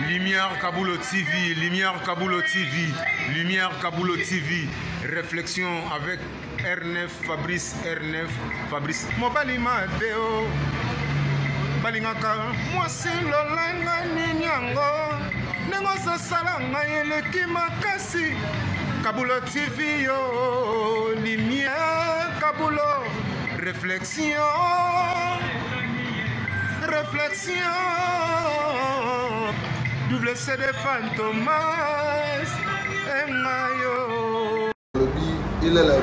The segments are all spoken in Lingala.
Lumière Kaboulo TV, Lumière Kaboulo TV, Lumière Kaboulo TV. Réflexion avec R9, Fabrice R9, Fabrice. Mobali Madeo, Balingaka, moi c'est l'olanga ninyango, nengo salanga yeleki makasi. Kaboulo TV yo, Lumière Kaboulo, réflexion. Réflexion, double CD Fantomas, Mayo. Il est là,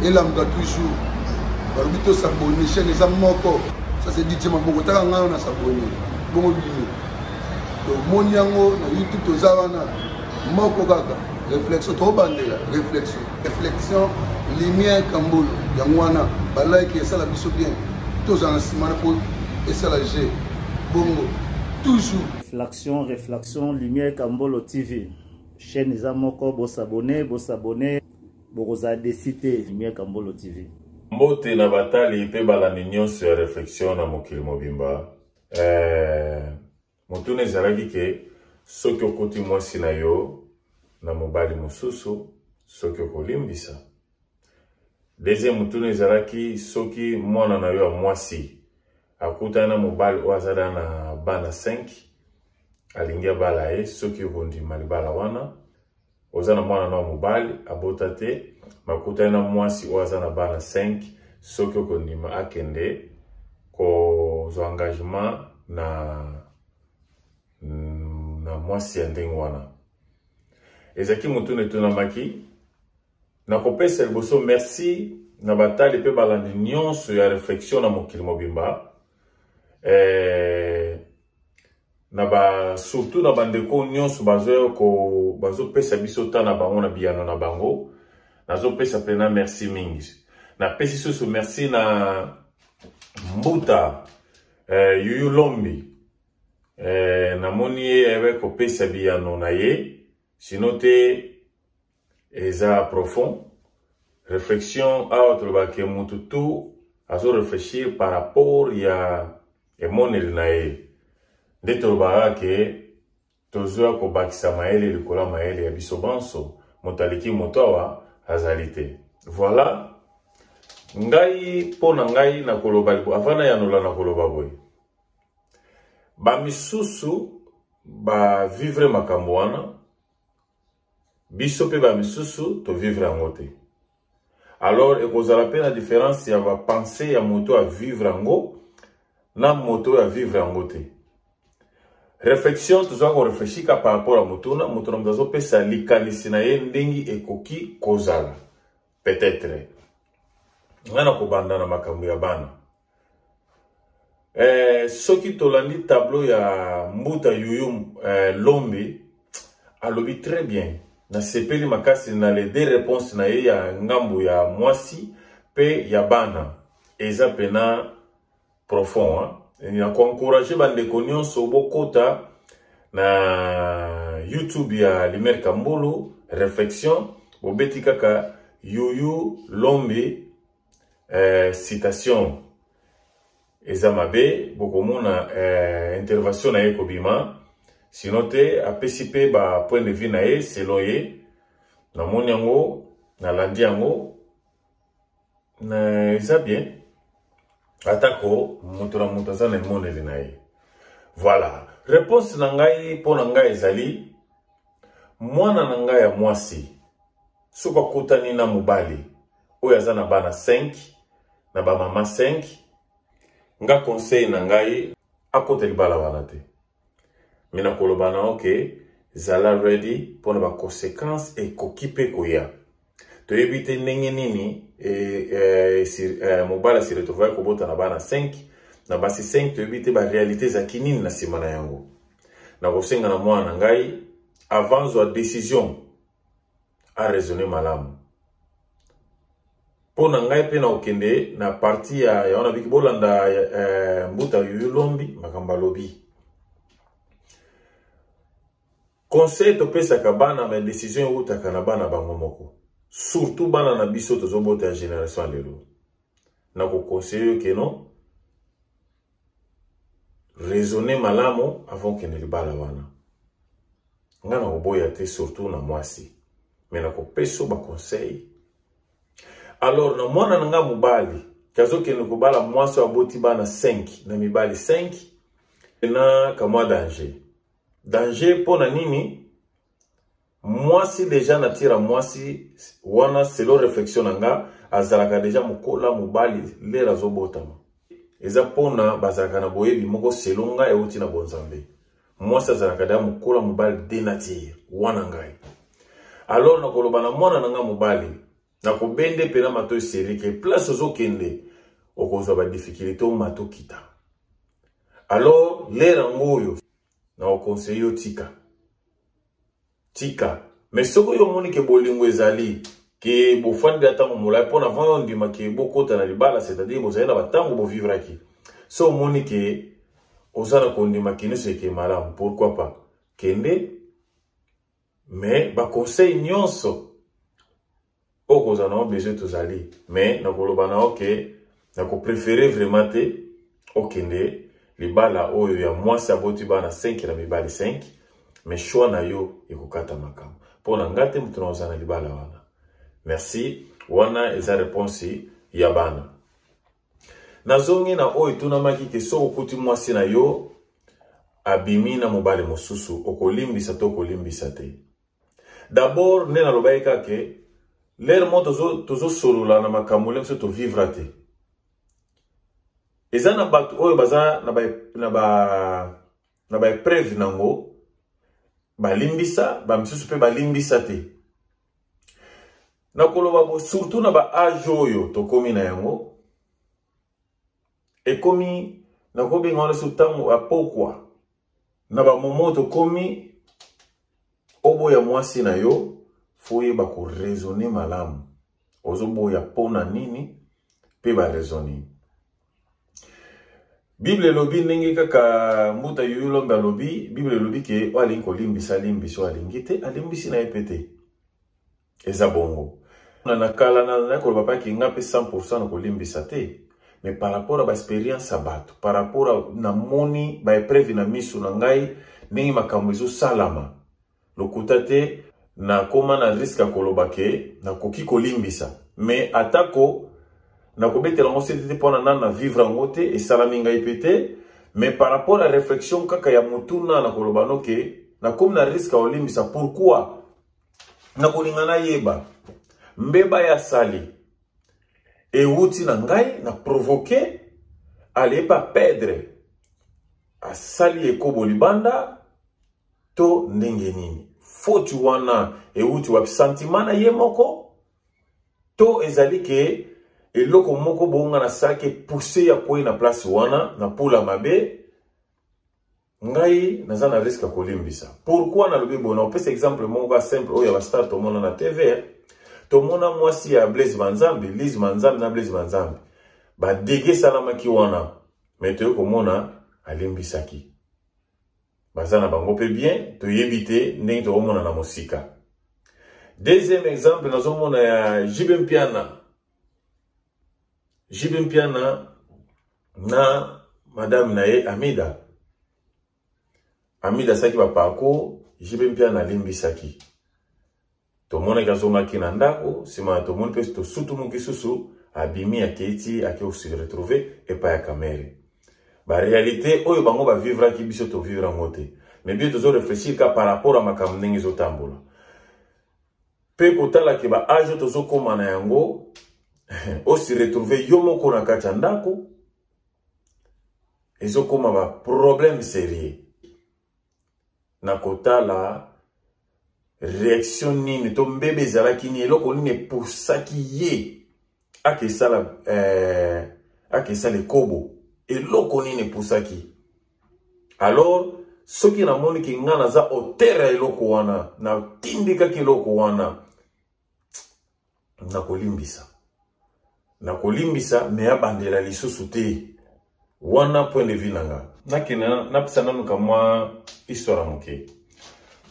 il a toujours. Barbito s'abonne, chaîne les amoko. Ça c'est dit, ma beaucoup t'as on a s'abonné. Bon billet. Donc mon yango, na YouTube tozawana, moko gaga. Réflexion, trop bandela. Réflexion, réflexion, lumière Kambolo. Yangwana, balai qui est ça la biso bien. Tous en ciment pour. Et ça la G. Bongo. Toujours. Réflexion, Lumière Kambolo TV. Chaîne Zamoko, bo s'abonner, boza décité Lumière Kambolo TV. Mbote na batali pe balani nyonso ya réflexion na mokili mobimba. Motune ezalaki ke soki okoti mwasi na yo na mobali mosusu soki okolimbisa. Deuxième motune ezalaki soki mwana na yo ya mwasi akuta na mobali wazada na bana 5 alingia bala e soki rundi malibala wana ozana mwana na mobali abota te makuta na mwasi wazana bana 5 soki okondima akende ko zo engagement na mwasi ya ndenge wana ezaki mutune tuna maki na kopesa liboso merci na batali pe balandi nyonso ya réflexion na mokili mobimba. Surtout na bandeko nyonso bazo pesa biso ta na bango na biyano na bango nazo pesa pena merci mingi na pesi soso merci na Mbuta Yuyu Lombi na moni ewe ko pesa biyano na ye sinote eza profond réflexion a trobake mutu tu azo réfléchir par rapport ya emoneli na ye nde tolobaka ke tozoya kobakisa mayele likola mayele ya biso banso moto aleki moto awa azali te. Voilà ngai mpo na ngai na koloba avant nayanola na koloba boye bamisusu bavivre makambo wana biso mpe bamisusu tovivre yango te. Alors ekozala mpe na différence ya bapense ya moto a vivre yango na moto ya vivre yango te. Réflexion toza ko réfléchir par rapport à moto na mdazo pesa likanisi na ye ndengi ekoki kozala peut-être ngana ko banda na makambo ya bana soki tolandi tableau ya Mbuta Yuyu Lombi alobi très bien na sepeli makasi na les deux réponses na ye ya ngambu ya mwasi pe ya bana eza pena profond hein? Il a encouragé bandeko nyonso bokota na YouTube ya Lumière Kambolo réflexion bobeti kaka Yuyu Lombi citation eza mabe bokomona intervention na ye kobima sinote apesi pe ba point de vue na ye selon ye na moni yango na landi yango na eza bien atako moto na moto aza na emoneli na ye. Voilà réponse na ngai mpo na ngai ezali mwana na ngai ya mwasi soki akutani na mobali oyo aza na bana 5 na bamama 5 nga conseil na ngai akota libala wana te mina koloba na oke zala ready mpo na baconséquence ekoki mpe koya toyebi te ndenge nini mobala si retrouve kobota na bana 5 na basi 5 toyebi te baréalité ezaki nini na nsima na yango na kosenga na mwana na ngai avant zwa décision a raisonner malamu mpo na ngai mpe na okende na parti ya wana biki bolanda Mbuta Yuyu Lombi makambo alobi conseil topesaka bana ma décision eutaka na bana bango moko surtout bana na biso tozobota ya génération lelo na ko conseiller que non raisonner malamu avant que ne libala wana. Nga na oboya te surtout na mwasi. Mais na kopeso ba conseil. Alors na mwana nga mobali, kazo ke nukubala mwasi wa boti bana 5, na mibali 5, na kamwa danger. Danger pona nini? Mwasi deja natira mwasi, wana selo réflexion nga, azalaka deja mukola mobali lera zo botama. Eza pona bazalaka na boyebi moko selonga euti na bonzambe. Mwasi azalaka deja mukola mobali denatire, wana ngai. Alors na koloba na mwana nga mobali, na kobende pena mato seri ke place ozo kende okozwa ba difficulté o mato kita. Alors lera ngoyo na okonseyo tika. Tika. Mais soko yo moni ke bolingo ezali ke bofandi ata mola pona avant ndima ke bokota na libala, c'est-à-dire bozali na batango bo vivre ki. So moni ke ozana kondima kine se ke malamu, pourquoi pas kende. Mais ba conseil nyonso okozana o besoin tozali, mais na koloba na ok na ko préférer vraiment te okende libala oyo ya mwasi aboti bana 5 na mibali 5, mais choix na yo ekokata makam pona ngate mutu na ozana libala wana. Merci, wana eza réponse ya bana. Nazongi na oyo tunamaki ke so okuti mwasi na yo abimi na mobali mosusu okolimbisa to kolimbisa te. D'abord nena lobaika ke l'air mo tozo solola na makambo lemso to vivre te. Eza na batu oyo baza na ba preuve nango balimbisa ba misusu pe balimbisa te. Na koloba bo surtout na ba age oyo to komi na yango. E komi na kobi ngona sutango apokwa. Na ba momo to komi obo ya mwasi na yo foye ba ko raisonner malamu. Ozobo ya pona nini pe ba raisonner. Bible lobi ndenge kaka mbuta yulomba lobi, Bible lobi ke wali nko limbisa limbiso alingite alimbisi na epete. Eza bongo. Na kala na ko papa ki ngape 100% na ko limbisa te. Mais par rapport à ba expérience sabato, par rapport à na moni ba epreuve na misu na ngai ndenge makambo ezo salama. Lokutate na koma na risque koloba ke na koki kolimbisa. Mais atako na kobetela ngo sete pona na vivre ngote et salaminga ipete, mais par rapport à réflexion kaka ya mutuna na koloba noke na comme na risque olimbisa. Pourquoi? Na kolingana yeba mbeba ya sali e wuti na ngai na provoquer ale pas perdre a sali e kobo libanda to ndenge nini foti wana e wuti wa sentimana ye moko to ezali ke eloko moko bonga na sake pousser ya koi na place wana na pula mabe ngai naza na risque kolimbisa. Pourquoi na lobi bona? Opesa exemple moko simple oyo ba start to mona na TV. To mona mwasi ya Blaise Manzambi, Liz Manzambi na Blaise Manzambi ba dege salama ki wana meteo ko mona alimbisaki. Bazana bango pe bien to yebite ndenge to mona na musika. Deuxième exemple nazo mona ya Jibempiana na madame nae Amida. Amida saki ba pako Jibempiana limbisaki. To mona gazoma kina ndako sima to mona pe to sutu muki susu abimi aketi ake se retrouver et pas ya kamere. Ba réalité oyo bango ba vivre ki biso to vivre ngote. Mais bien tozo réfléchir ka par rapport à makambo ndenge zo tambola. Pe kotala ke ba age tozo koma na yango aussi retrouver yo moko na kati ndako ezo koma ba problème sérieux. Na kotala réaction nini to mbebe zalaki ni eloko nini pusaki ye akesala kobo eloko nini pusaki. Alors soki na moni ki ngana za otera eloko wana na tindika ki eloko wana na kolimbisa me abandela lisusu te wana point de vue nanga nakena napesana nuka mwa histoire moke.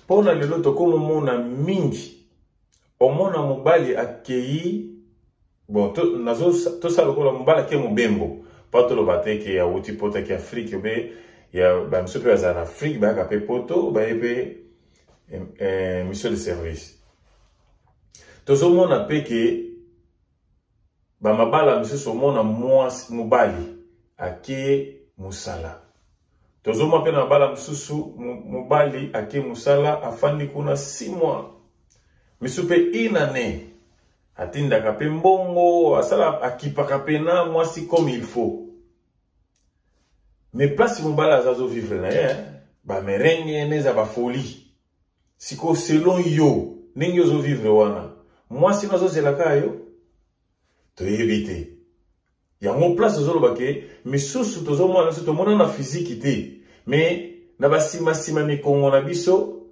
Pona lelo tokomo mona mingi omona mobali akei bon to sala ko mobali ke mobembo pato lo bateke ya uti pota ki Afrique be ya ba miso pe za na Afrique ba ka pe poto ba ebe mission de service tozo mona pe ke ba mabala miso so mona mwasi mobali ake musala tozo mona pe na bala msusu mobali ake musala afandi kuna 6 mois miso pe inane atinda ka pe mbongo asala akipaka pe na mwasi comme il faut. Mais place mobala azazo vivre na ye ba merenge neza ba folie siko selon yo ningi ozo vivre wana mwasi nazo zelaka yo to éviter ya mo place ozo lobake misusu tozo mwana so to mona na physique te mais na basima sima mikongo na biso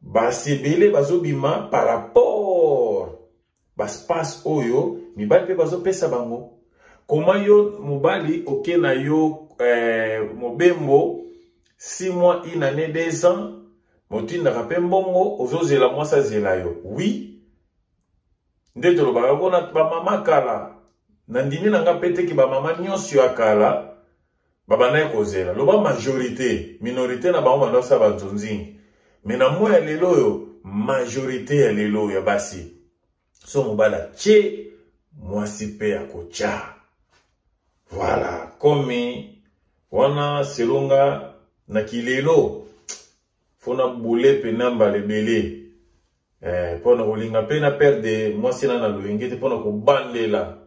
ba sebele bazo bima par rapport ba space oyo mibali pe bazo pesa bango koma yo mobali oke na yo mobembo 6 mois une année 2 ans motinda kape mbongo ozozela mwasa zela yo oui ndeto lo bakona ba mama kala na ndimi nanga pete ki ba mama nyonso ya kala baba na kozela lo ba majorité minorité na ba mama sa ba nzonzi mais na moya lelo yo majorité ya lelo ya basi so mobala che mwasi pe ya kocha voilà comme wana selonga na kilelo fona boule pe namba lebele pona kolinga pe na perde mwasi na loyengete pona ko bandela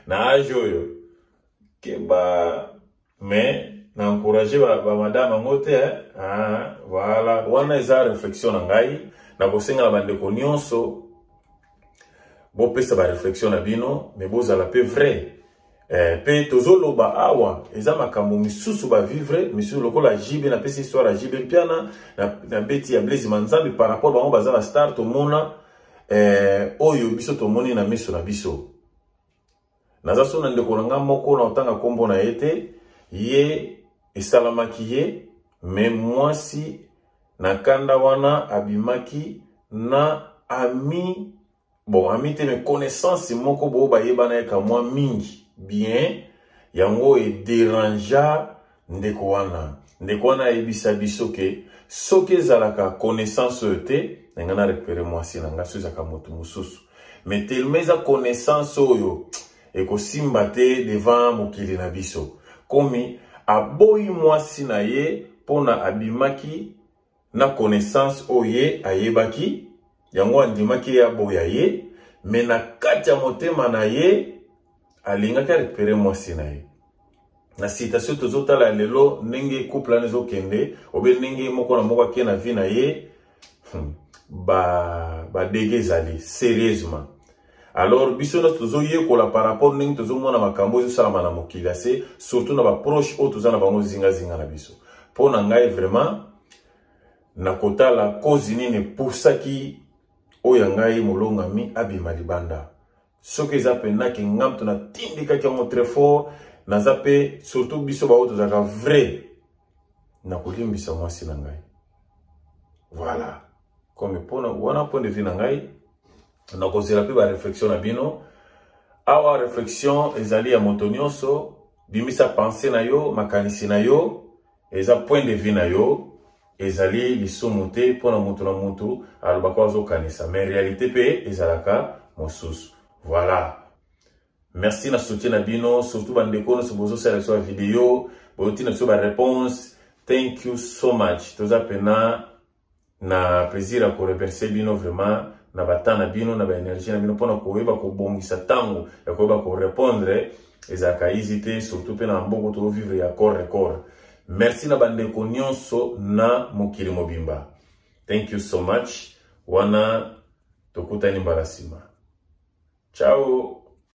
na ajo yo ke ba mais na encourager ba madame ngote voilà wana eza réflexion na ngai na kosenga na bandeko nyonso bo pesa ba réflexion na bino mais bozala pe vrai pe tozoloba awa eza makambo misusu ba vivre monsieur lokola jibe na pesa histoire ya jibe piana na beti ya Blaise Manzambi par rapport bango bazala star to mona oyo biso to moni na miso na biso naza sona ndeko nanga moko na otanga kombo na ete ye esalamaki ye mais mwasi na kanda wana abimaki na ami bon ami te me connaissance moko bo ba yebana eka mwa mingi bien yango e dérangea ndeko wana ebisa biso ke soke zalaka connaissance te ngana récupérer mwasi nanga so zaka motu mususu mais tellement za connaissance oyo ekosimba te devant mokili na biso komi aboyi mwasi na ye pona abimaki na connaissance oye ayebaki yango andimaki ya boya ye mais na kati ya motema na ye alinga ka récupérer mwasi na ye na citation tozotala lelo ndenge couple na ezokende obe ndenge moko na moko ke na vie na ye ba dégezali sérieusement alors biso na tozoyekola par rapport ndenge tozomona makambo ezosalama na mokili ase surtout na ba proche oyo toza na bango zinga na biso mpo na ngai vraiment na kotala cause nini epusaki oyo ngai molongami abima libanda soki eza penaki ngamto na tindikaki yango très fort naza pe surtout biso baoyo tozalaka vrai na kolimbisa mwasi na ngai voilà comme mpona wana point de vue na ngai na kozela pe ba réflexion na bino awa réflexion ezali ya moto nyonso bimisa pensée na yo makanisi na yo eza point de vue na yo ezali lisumu te mpona moto na moto alobaka azokanisa mais réalité pe ezalaka mosusu voilà merci na soutien na bino surtout bandeko nyonso bozosala biso ba video boyotina biso ba réponse thank you so much toza pena na plaisir ya koremercier bino vraiment na bata na bino na ba énergie na bino mpona koyeba kobongisa tango ya koyeba korépondre ezalaka easy te surtout pe na mboko tozovivre ya corps corps. Merci na bandeko nyonso na mokili mobimba. Thank you so much. Wana tokutani mbala sima. Ciao.